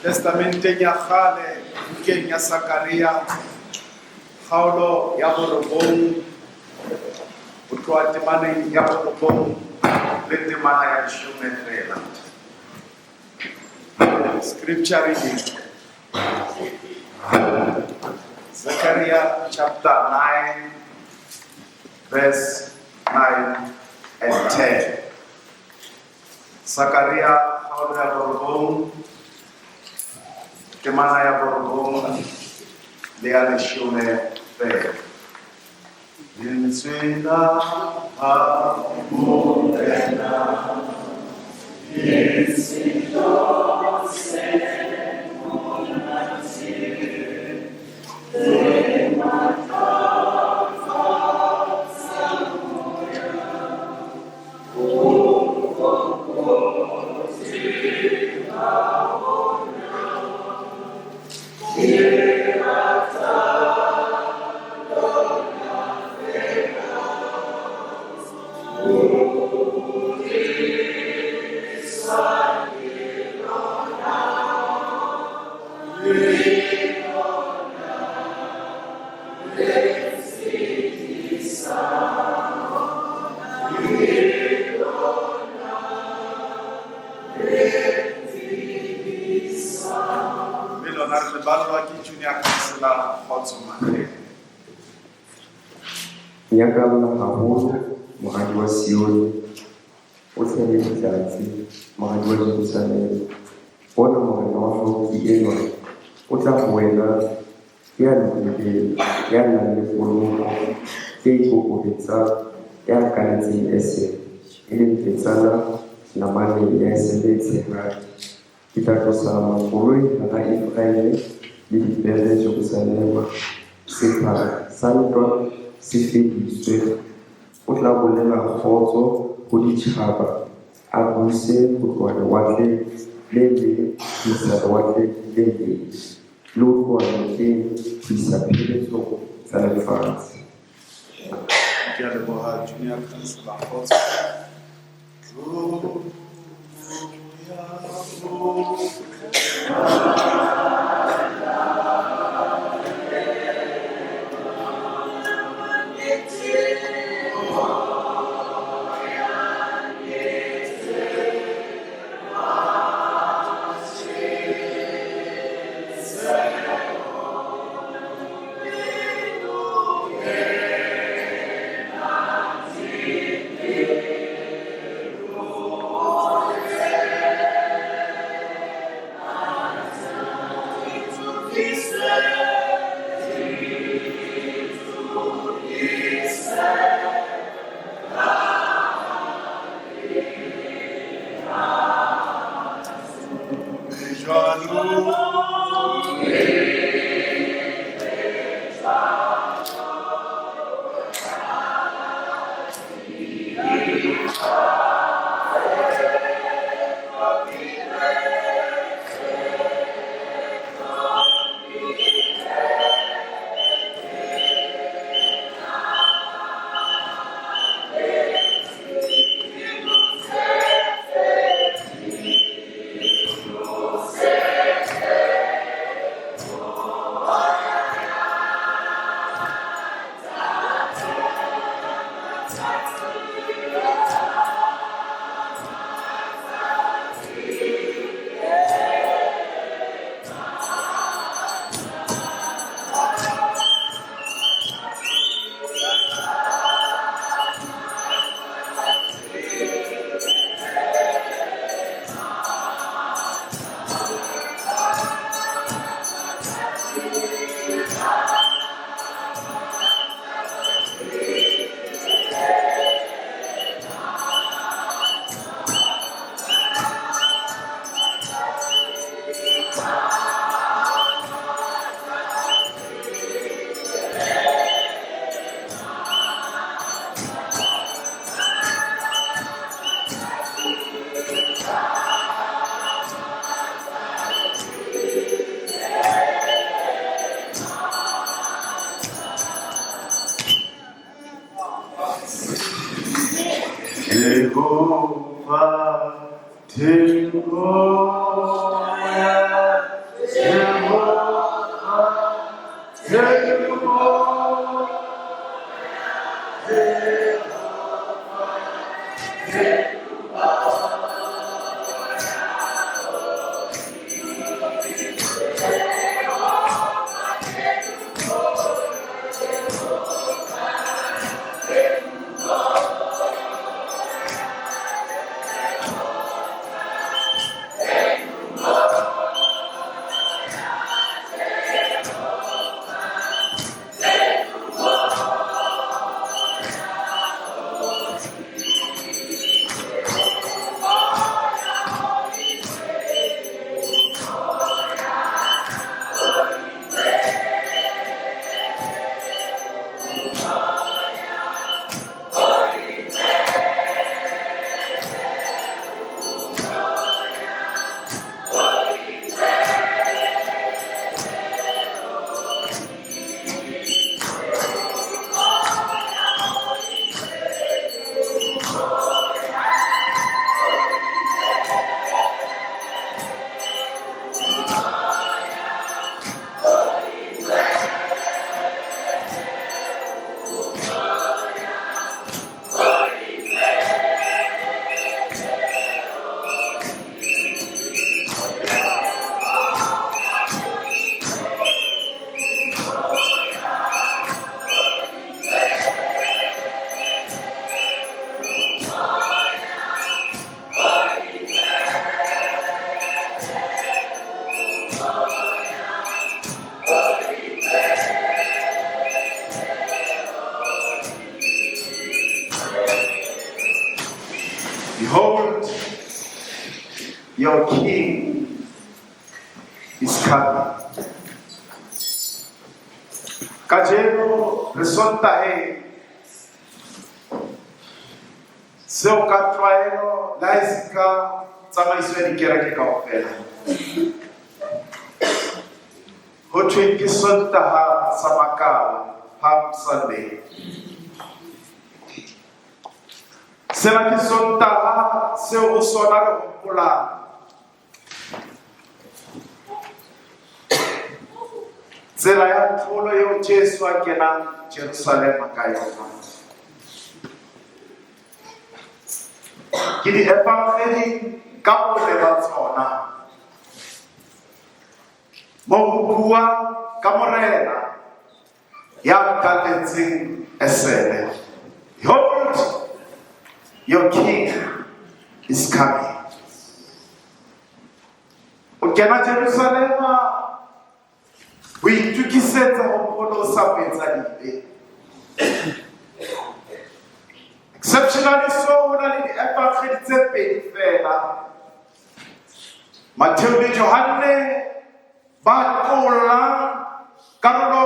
Testamenteng ya kgale bukeng ya Sakaria kgaolo ya borobong ho tloha temaneng ya borobong le temana ya 10 fela. Scripture reading Zechariah chapter 9 verse 9 and 10. Zakaria kgaolo ya borobong temana ya borobong le ya 10 fela. Lentswe la Morena Nyakalla haholo mohadi wa Sione, o tshwere letsatsi mohadi wa Jerusalema. Bona morena wa haufi enwa o tla ho wena ya lokileng, ya nang le poloko e ikokobetsang, ya kanetseng esele, e leng petsana namaneng ya sebetshehadi. Ke tla tlosa makoloi hara Efraime le dipere Jerusalema. Sephara sa ntwa se fediswe. O tla bolela kgotso ho ditjhaba, a buse ho tloha lewatleng le leng ho isa lewatleng le leng, le ho tloha nokeng ho isa pheletsong tsa lefatshe. Ke a leboha Junior Councillor Kgotso. Jehovah, Jehovah, Jehovah, Jehovah. Behold, your king is coming. Kajeno resonta seo ka tlwaelo la esika tsamaiso ya dikereke kaofela. Ho thwe ke Sontaha sa makala, Palm Sunday. Sena ke Sontaha seo ho sona re hopolang tsela ya tlholo eo Jesu a kenang Jerusalema ka yona. Ke di-evangeli ka bole ba tsona mo ho bua ka morena ya kaletseng esele. Behold, your king is coming. O kena Jerusalema o itukisetsa ho pholosa petsa dibe. Exceptionally so, ho na le di-evangeli tse pedi fela. Matthew le Johanne ba qolla karolo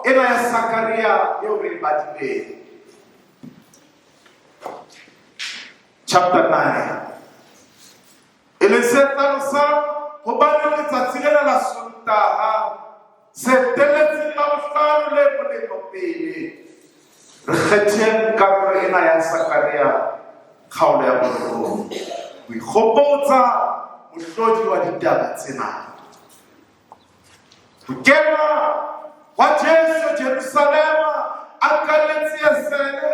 ena ya Zakaria eo re badileng. Chapter 9. Ele se tlalosa ho bana letsatsi lena la Sontaha se teletse la bohlano le molemo pele. Re kgetheng karolo ena ya Zakaria kgaolo ya boraro. Ho ikgopotsa mohlodi wa ditaba tsena. Ho kena wa Jesu Jerusalema a kaletse esele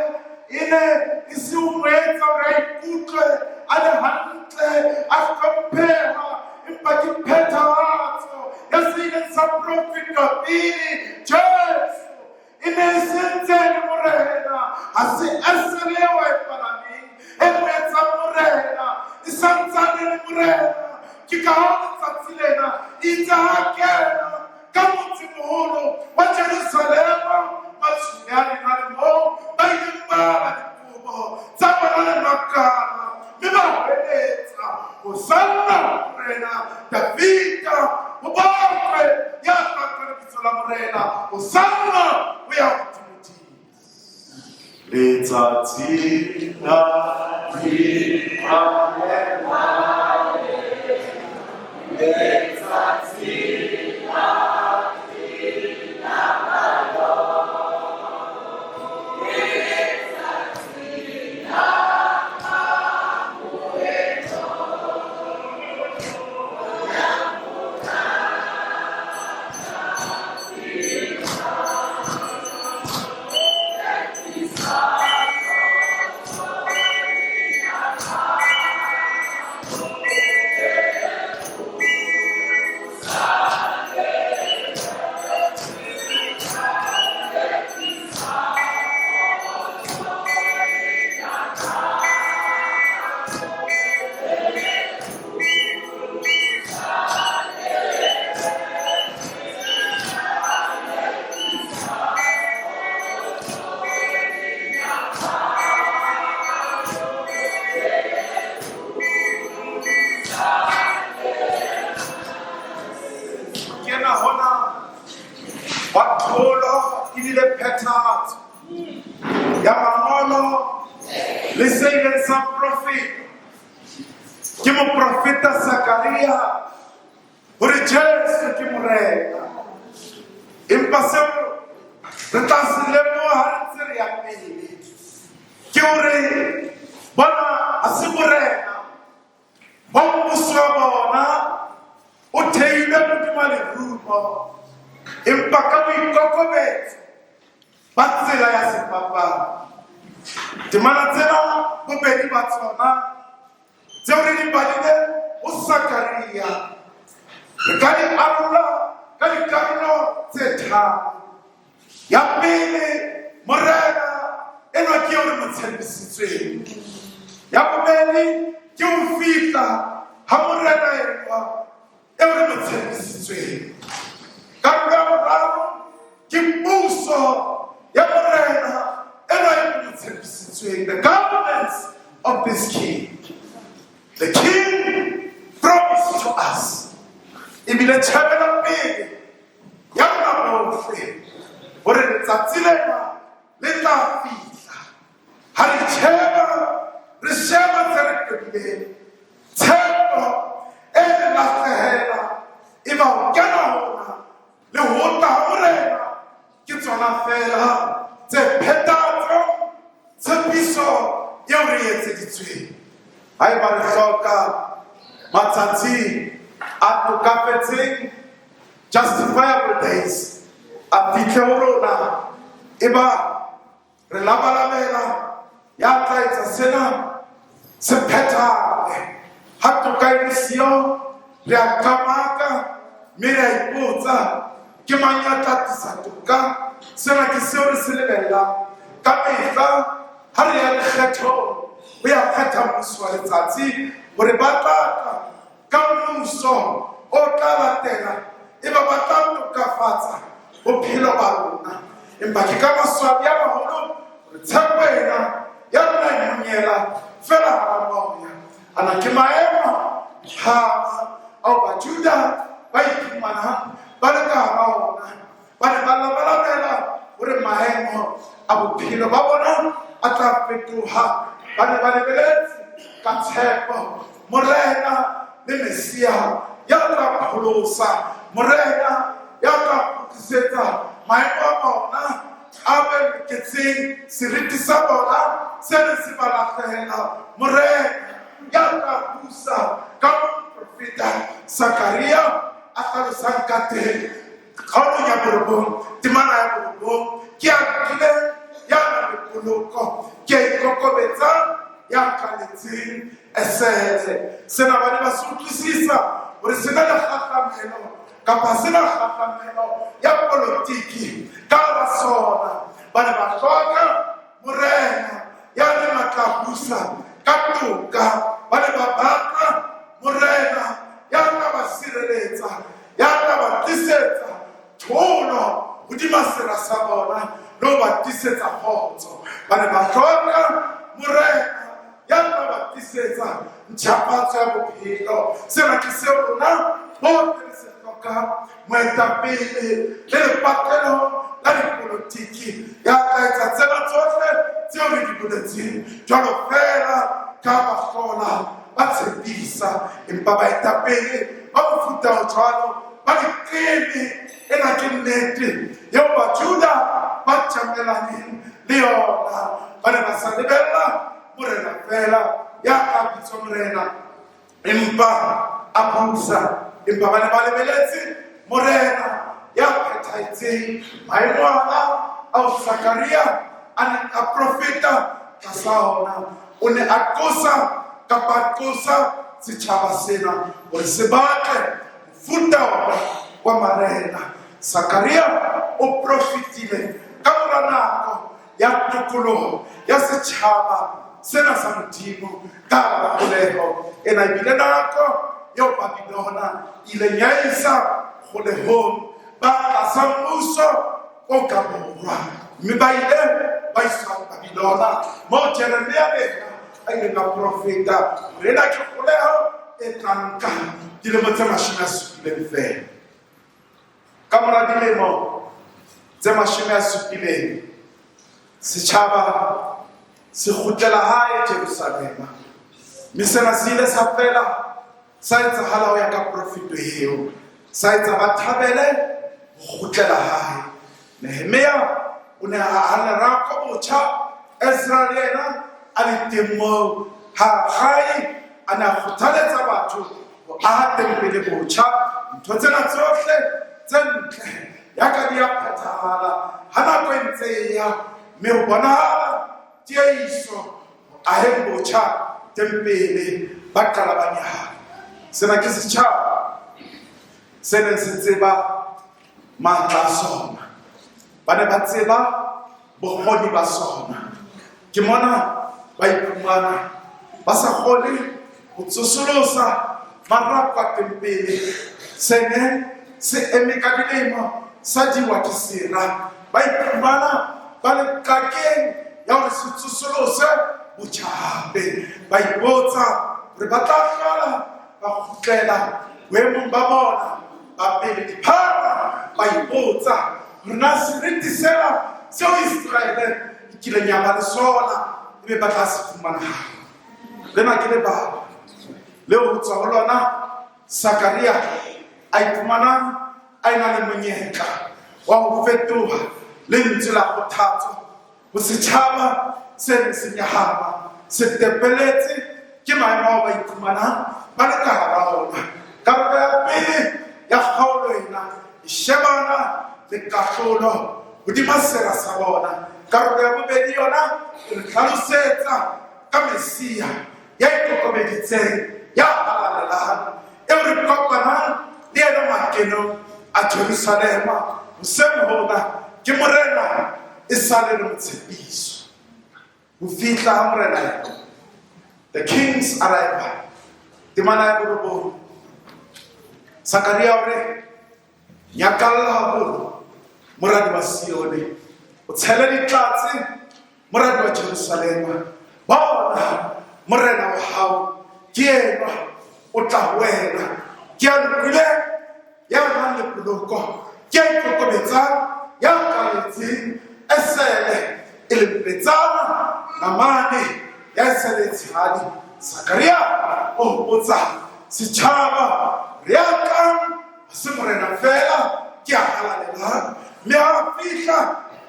ine isi umwetsa hore a ikutlwe a le hantle a hlompheha empa ke phethahatso ya seileng sa profeta pele Jesu ine e sentse le morena ha se esele eo a e palameng e mwetsa morena e santsane le morena ke ka ha letsatsi lena itse ha kena ka motse moholo wa Jerusalema matshwenyane na le moo ba ileng bala dikobo tsa bona le makala mme ba hweletsa hosanna morena Davida ho bakwe ya tlatla lebitso la morena hosanna ho ya hodimodimo. Letsatsi la part ya mangolo le seileng sa profeta ke moprofeta Zakaria hore Jesu ke morena empa seo re tla se lemoha ha ntse re ya pele ke hore bona a se morena ba mmuso wa bona o theilwe hodima lerumo empa ka boikokobetso ba tsela ya sefapano temana tsena bobedi ba tsona tseo re di badile ho Zakaria re ka di arola ka dikarolo tse tharo ya pele morena enwa ke eo re mo tshepisitsweng ya bobedi ke ho fihla ha morena enwa eo re mo tshepisitsweng karolo ya boraro ke puso ya morena enwa eo re mo tshepisitsweng the governance of this king. The king promised to us ebile tjhabela pele ya rona bohle hore letsatsi lena le tla fihla ha re tjheba re sheba tse re tobileng tshepo e lahlehela e ba ho kena hona le ho tla ho rena ke tsona fela tse phethatsang tshepiso eo re etseditsweng haeba re hloka matsatsi a tokafetseng justifiable days a fihle ho rona eba re labalabela ya tla etsa sena se phethahale ha toka e le siyo re a kamaka mme re a ipotsa ke mang ya tla tlisa toka sena ke seo re se lebellang ka mehla ha re ya lekgethong ho ya kgetha mmuso wa letsatsi hore ba tlatla ka mmuso o tla latela eba ba tla tokafatsa bophelo ba rona empa ke ka maswabi a maholo hore tshepo ena ya rona e monyela fela hara moya ana ke maemo hama ao bajuda ba iphumana ba le ka hara ona ba ne ba labalabela hore maemo a bophelo ba bona a tla fetoha ba ne ba lebeletse ka tshepo morena le Mesia ya tla pholosa morena ya tla kgutlisetsa maemo a bona a be loketseng seriti sa bona se ne se ba lahlehela morena ya tla busa ka moprofeta Zakaria a hlalosang ka teng kgaolong ya borobong temana ya borobong ke a nkile ya na le poloko ke a ikokobetsang ya kaletseng esele sena ba ne ba se utlwisisa hore se na le kgahlamelo kapa se na kgahlamelo ya politiki ka ba sona ba ne ba hloka morena ya ne matla busa ka toka ba ne ba batla morena ya tla ba sireletsa ya tla ba tlisetsa tholo hodima sera sa bona le ho ba tlisetsa kgotso ba ne ba hloka morena ya tla ba tlisetsa ntjhafatso ya bophelo sena ke seo rona bohle re se hlokang moetapele le lepatlelo la dipolotiki ya tla etsa tsena tsohle tseo re di boletseng jwalo fela ka ba hlola ba tshepisa empa baetapele ba mofuta o jwalo ba diqeme ena ke nnete eo bajuda ba tjamelaneng le yona ba ne ba sa lebella morena fela ya ka bitswa morena empa a busa empa ba ne ba lebeletse morena ya phethahetseng maemo ana ao Zakaria a neng a profeta tlasa ona o ne a qosa kapa a qosa setjhaba sena hore se batle mofuta ona wa marena Zakaria o profetile ka mora nako ya tokoloho ya setjhaba sena sa modimo ka kgoleho ena ebile nako eo Babilona ile ya isa kgolehong ba tlasa mmuso o ka borwa mme ba ile ba iswa Babilona moo Jeremia ena a ile ka profeta hore ena ke kgoleho e tlang ka dilemo tse 70 fela ka mora dilemo tse 70 setšhaba se kgutlela hae Jerusalema. Mme sena se ile sa fela sa etsahala ho ya ka profeto eo, sa etsa ba thabele ho kgutlela hae. Nehemia o ne a lerako botjha, Ezra le yena a le teng moo. Ha gae a ne a kgothaletsa batho ho aha tempele botjha. Ntho tsena tsohle tse ntle yaka di a phethahala ha nako e ntse e ya, mme ho bonahala tiehiso ho aheng botjha tempele ba qala ba nyahama. Sena ke setjhaba se neng se tseba matla a sona, ba ne ba tseba bokgoni ba sona. Ke mona ba iphumana ba sa kgone ho tsosolosa marako a tempele se ne se eme ka dilemo sa diwa ke sera. Ba iphumana ba le qakeng ya hore se tsosolose botjha hape. Ba ipotsa hore ba tla qala ba kgutlela boemong ba bona ba pele diphara. Ba ipotsa hore na seriti sena seo Israele e kileng ya ba le sona ebe ba tla se fumana hape. Lena ke lebaka leo ho tswa ho lona Sakaria a iphumana a ena le monyetla wa ho fetoha lentswe la kgothatso ho setjhaba se neng se nyahama, se tepeletse ke maemo ao ba iphumanang ba le ka hara ona. Karolo ya pele ya kgaolo ena e shebana le kahlolo hodima sera sa bona. Karolo ya bobedi yona e re hlalosetsa ka Mesia ya ikokobeditseng, ya halalelang, eo re kopanang le yena makenong a Jerusalema. Hoseng hona ke morena e sale le motshepiso. Ho fihla ha morena, the king's arrival, temana ya borobong. Sakaria o re nyakalla haholo moradi wa Sione, o tshele ditlatse moradi wa Jerusalema. Bona morena wa hao ke enwa o tla wena, ke a lokile ya nang le poloko, ke a ikokobetsang, ya kaletseng esele e le mpetsana namane ya esele tshehadi. Sakaria o hopotsa setjhaba re yakang se morena fela ke a halalelang, mme ha fihla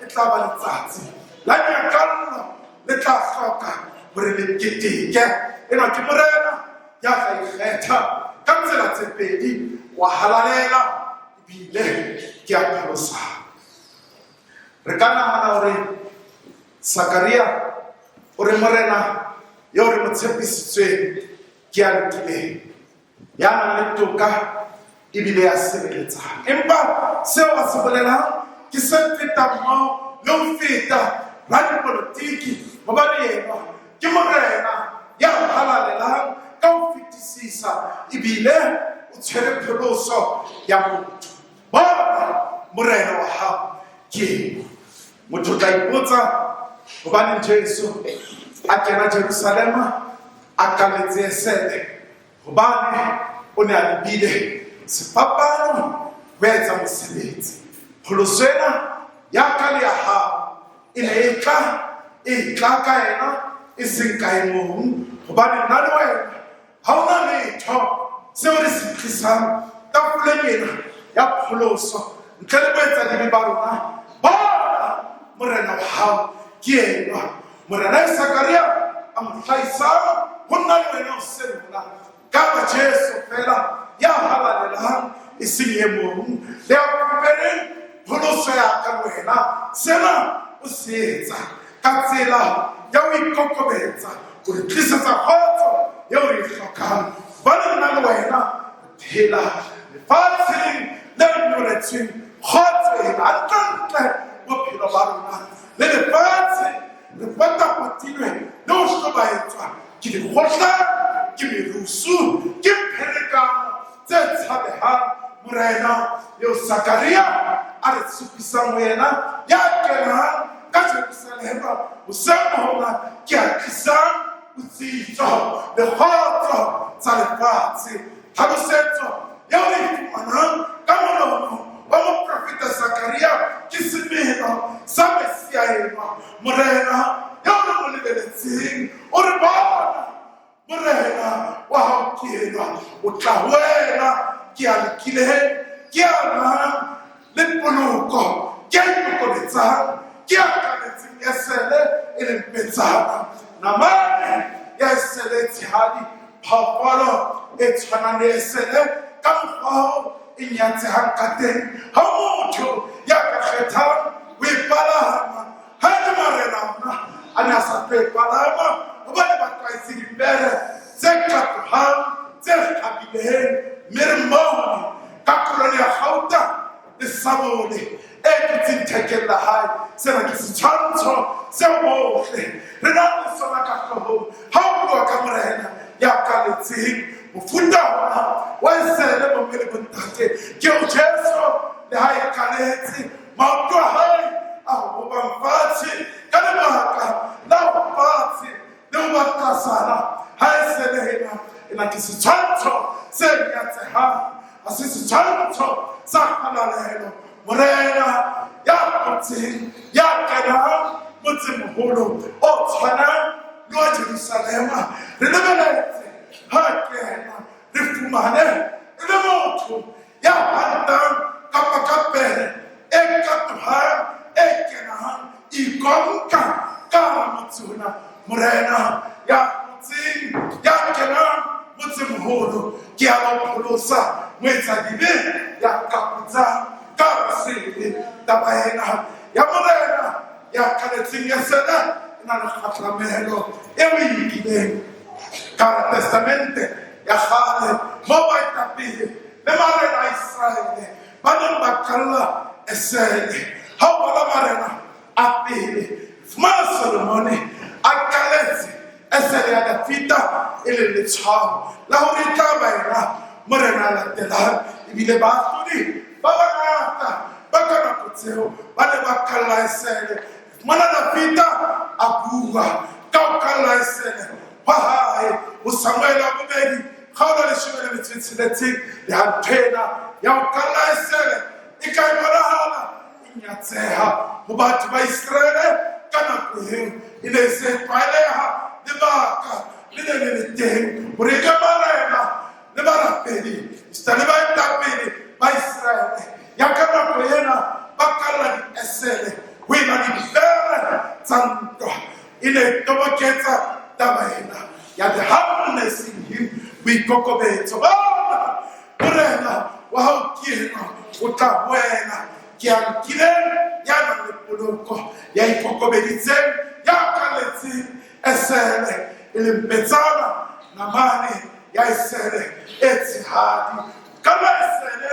e tla ba letsatsi la nyakallo le tla hloka hore le keteke. Ena ke morena ya tla ikgetha ka tsela tse pedi, wa halalela ebile ke a pholosa. Re ka nahana hore Sakaria o re morena yo re mo tshepisitsweng ke a lokileng, ya nang le toka ebile ya sebeletsang. Empa seo a se bolelang ke se fetang moo le ho feta radipolotiki, hobane yena ke morena ya halalelang ka ho fetisisa ebile o tshwere pholoso ya motho. Bona morena wa hao ke motho. O tla ipotsa hobane Jesu a kena Jerusalema a kaletse esele, hobane o ne a lebile sefapano ho etsa mosebetsi. Pholoso ena ya ka le ya hao e ne e tla ka yena e seng kaemong, hobane nna le wena ha ona letho seo re se tlisang tafoleng ena ya pholoso ntle le boetsadimi ba rona. Bona morena wa hao ke enwa, morena Sakaria a mo hlahisang ho nna le wena hoseng hona ka ba Jesu fela ya halalelang e seng e mong, le ya kopereng pholoso ya ka wena. Sena o se etsa ka tsela ya ho ikokobetsa, ho re tlisetsa kgotso eo re e hlokang. Bane nna le wena re phela lefatsheng le nyoretsweng kgotso ena hantle bophelo ba rona, le lefatshe re potapotilwe le ho hlobaetswa ke dikgohlang, ke merusu, ke pherekano tse tshabehang. Morena eo Sakaria a re tshepisang ho yena ya kenang ka Jerusalema hoseng hona ke a tlisang botsitso le kgotso tsa lefatshe. Tlhalosetso eo re e fumanang ka molomo wa moprofeta Sakaria ke semelo sa Mesia ena morena ya o re mo lebeletseng o re bona morena wa hao ke ena o tla wena ke a lekileng ke a nang le poloko ke a ipoletsang ke a kanetseng ya sele e leng petsana namane ya sele tshadi phapalo e tshwanang le sele ka mokgwa e nyatsehang ka teng ha motho ya ka kgethang o ipalama ha le marena ona a ne a sa tlo ipalama hobane ba tlwaetse dipere tse qaqohang tse kgabileng mme re mmone ka kolone ya gauta le sabole e dutseng thekeng la hae sena ke setshwantsho se bohle re na le sona ka hloohong ha o bua ka morena ya kaletseng mofuta ona wa esele bomme le bontate ke o Jesu le ha e kaletse maoto a hae a ho ba fatshe ka lebaka la ho fatshe le ho ba tlasana ha esele ena ke setshwantsho se nyatsehang a se setshwantsho sa kgalalelo morena ya kotseng ya kenang motsemoholo o tshwanang le wa Jerusalema re lebeletse ha kena re fumane e le motho ya hantang kapa ka pere e katohang e kenang ikonka ka motsona morena ya kotseng ya kenang motsemoholo ke a ba pholosa moetsa dibe ya kaputsa ka basele taba ena ya morena ya kaletseng ya sena na le kgatlamelo e o ikileng ka testamente ya kgale mo baetapele le marena a Israele ba neng ba kalla esele ha o bala marena a pele fumana Solomone a kaletse esele ya Dafita e le letshwao la hore e tla ba ena morena a latelang ebile baahlodi ba bangata ba ka nako tseo ba ne ba kalla esele fumana Dafita a bua ka o kalla esele wa hae o Samuele a bobedi kgaolo leshome le metso e tsheletseng le hantena ya o kalla esele e ka e bonahala e nyatseha ho batho ba Israele ka nako eo e ne e se tlwaeleha lebaka le ne le le teng hore ke marena le barapedi esita le baetapele ba Israele ya ka nako ena ba kalla diesele ho ena dipere tsa ntwa e ne e toboketsa taba ena ya the humbleness in him boikokobetso bona morena wa hao ke ena o tla wena ke a nkileng ya nang le poloko ya ikokobeditseng ya kaletseng esele e leng petsana namane ya esele e tshehadi kala esele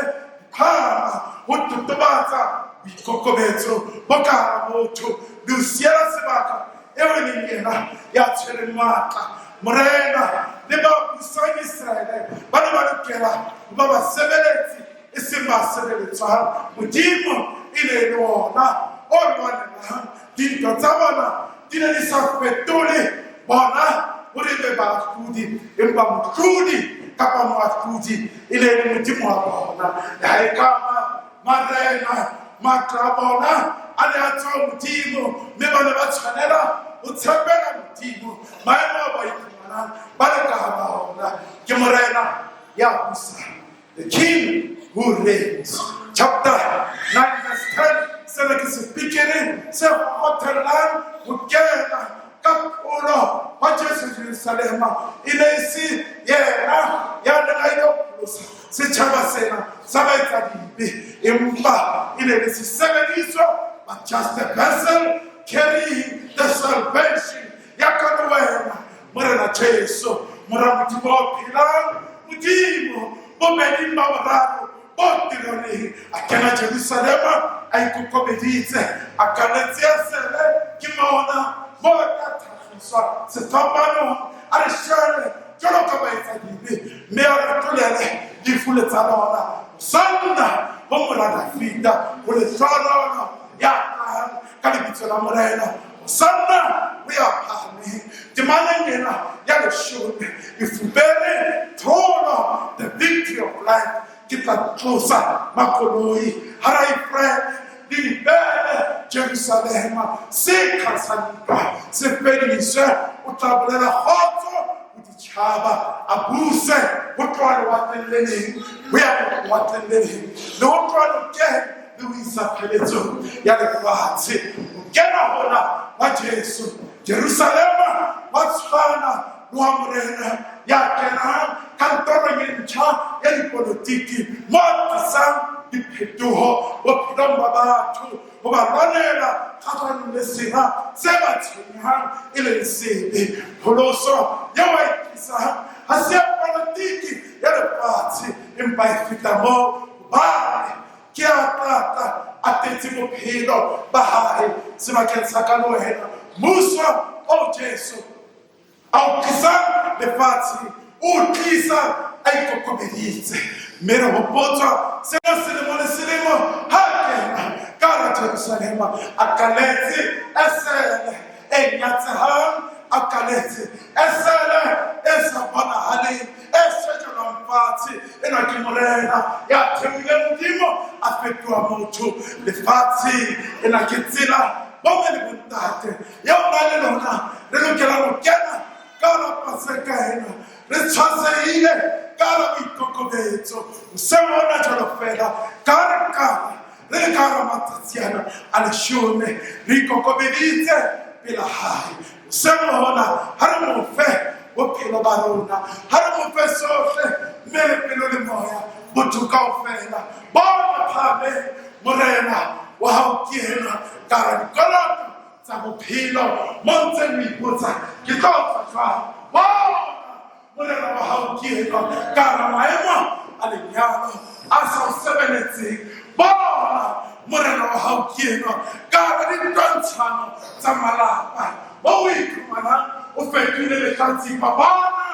phama ho totobatsa boikokobetso bo ka hara motho le ho siela sebaka eo e leng yena ya tshwereng matla morena le ba busang Israele ba ne ba lokela ho ba basebeletsi e seng ba sebeletswang modimo e ne le ona o lwanelang dintwa tsa bona di ne di sa fetole bona hore be baahlodi empa mohlodi kapa moahlodi e ne le modimo wa bona le ha e kaba marena matla a bona a ne a tswa modimo mme ba ne ba tshwanela ho tshepela modimo maemo a ba iphumanang ba le ka hara ona ke morena ya busang the king who reigns. Chapter 9 verse 10 sena ke se pikere se hotelang ho kena ka polo wa Jesu Jerusalema e ne se yena ya nna ilo polosa setjhaba sena sa baetsa dibe empa e ne le sesebediswa but just a vessel carrying the salvation ya ka wena morena Jesu mora modimo o phelang modimo bo beding ba boraro bo tirone a kena Jerusalema a ikokobeditse a kaletse esele ke mona mo ka tlhagiswa sethapano a re share jalo ka baetsa dibe mme a re tlolele difule tsa lona sanna bo mora Dafita ho le tswana ya ka lebitso la morena sanna we are phame demanding yena ya leshome ifubere thola the victory of life ke tla tlosa makoloi hara ifre le dipele Jerusalema se khasanka se fedise o tla bolela kgotso o ditšhaba a buse go tloa lewatleng go ya lewatleng le go tloa nokeng le go isa pheletsong ya lefatshe o kena gona wa Jesu Jerusalema wa tshwana le wa morena ya kenang kantorong e ntšha ya dipolotiki mo tlisang diphetogo bophelong ba batho go ba lwanela kgatlhanong le sena se ba tshwenyang e leng sebe pholoso ye wa e tlisang ga se ya polotiki ya lefatshe empa e feta moo gobane ke a Tata a tetse bophelo ba gae sebakeng sa ka le wena mmuso o Jesu a o tlisang lefatshe o tlisa a ikokobeditse mme re gopotswa seno selemo le selemo ha kena ka hara Jerusalema a kaletse esele e nyatsehang a kaletse esele e sa bonagaleng e shejelwang fatshe ena ke morena ya theuileng modimo a fetoa motho lefatshe ena ke tsela bomme le bontate yeo na le lona re lokela go kena ka hara paseka ena re tshwaseile ka hara boikokobetso mosemo ona jalo fela ka re kala re le ka hara matsatsi ana a leshome re ikokobeditse pela gae mosemo ona ga re mofe bophelo ba rona ga re mofe sohle mme le pelo le moya botho kaofela bona phameng morena wa hao ke ena ka hara dikoloto tsa bophelo mo ntseng o ipotsa ke tlo tsa jwang bona morena wa hao ke ena ka hara maemo a lenyalo a sa o sebeletseng bona morena wa hao ke ena ka hara ditwantshano tsa malapa mo o iphumanang o fetohile lehlatsipa bona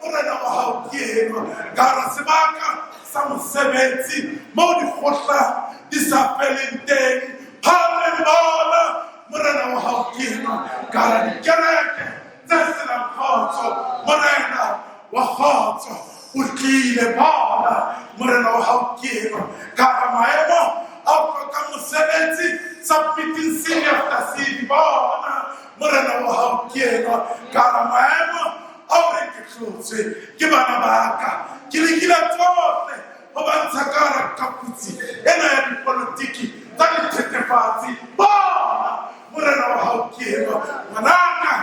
morena wa hao ke ena ka hara sebaka sa mosebetsi mo dikgohlang di sa feleng teng halleluya morena wa hao ke ena ka hara dikereke tse senang kgotso morena wa kgotso o tlile bona morena wa hao ke ena ka hara maemo a o tlhoka mosebetsi submitting city after city bona morena wa hao ke ena ka hara maemo a o re ke tlotswe ke bana baka ke lekile tsohle go bantsha ka hara kaputsi ena ya dipolotiki tsa dithethefatsi bona morena wa hao ke ena ngwanaka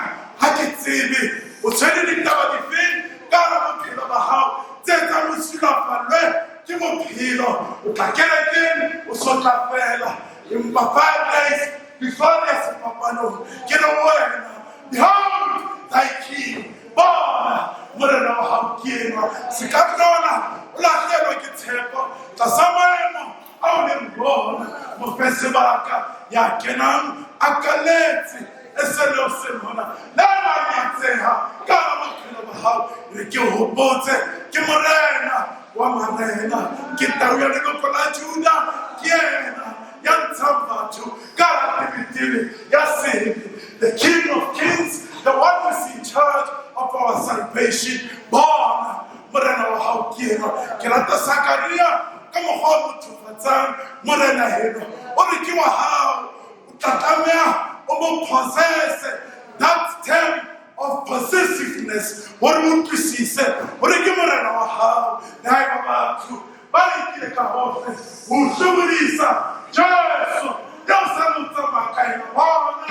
ga ke tsebe o tshwere ditaba difeng ka hara bophelo ba hao tse etsang o sulafallwe ke bophelo o tla kerekeng o sotla fela empa 5 days before ya sefapanong ke re wena behold thy king bona morena wa hao ke ena se ka tlola o latlhelwa ke tshepo tlasa maemo a o leng bona mofe sebaka ya kenang a kaletse e sele o se mona le manyatseha ka hara bophelo ba hao re ke o hopotse ke morena wa marena ke tau ya leloko la Juda ke ena ya ntshang batho ka hara tebetebe ya sebe the King of Kings the one who is in charge of our salvation bona morena wa hao ke ena ke rata Sakaria ka mokgwa o mothofatsang morena heno o re ke wa hao o tla tlameha o mo possesse that term of possessiveness gore o utlwisise gore ke morena wa hao le ha eba batho ba lekile ka hohle o hlomodisa Jesu yo sa mo tsamaya ka ena bona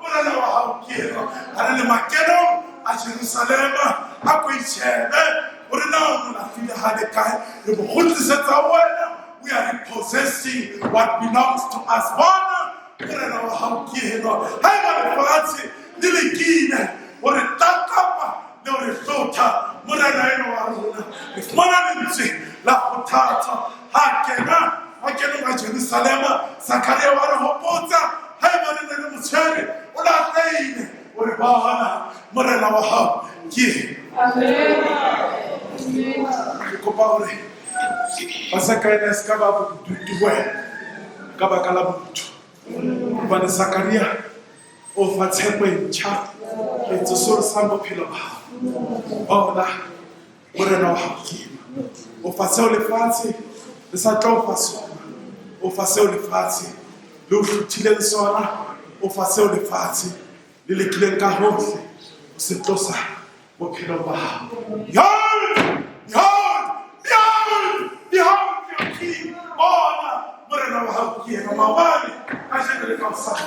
morena wa hao ke ena a re le makenong a Jerusalema a ko itšhele gore na o molafile ga le kae re mo gotlisetsa wena we are repossessing what belongs to us bona morena wa hao ke ena ga eba lefatshe le lekile gore tatapa le gore hlotha morena eno wa rona re fumana lentswe la kgothatsa ga kena ga Jerusalema Sakaria wa re hopotsa ga eba le ne le motshwere o latleile gore bona morena wa hao ke ke kopa gore ba Sakaria se ka ba bodutu wena ka baka la botho gobane Sakaria o fa tshepo e ntšha letso selo sa bophelo ba gago bona morena wa hao ke o fa seo lefatshe le sa tla o fa sona o fa seo lefatshe le o hlothileng sona o fa seo lefatshe le lekileng ka hohle o se tlosa bophelo ba hao. Behold, behold, behold your king. Bona morena wa hao ke yena maobane a jene le ka hosane.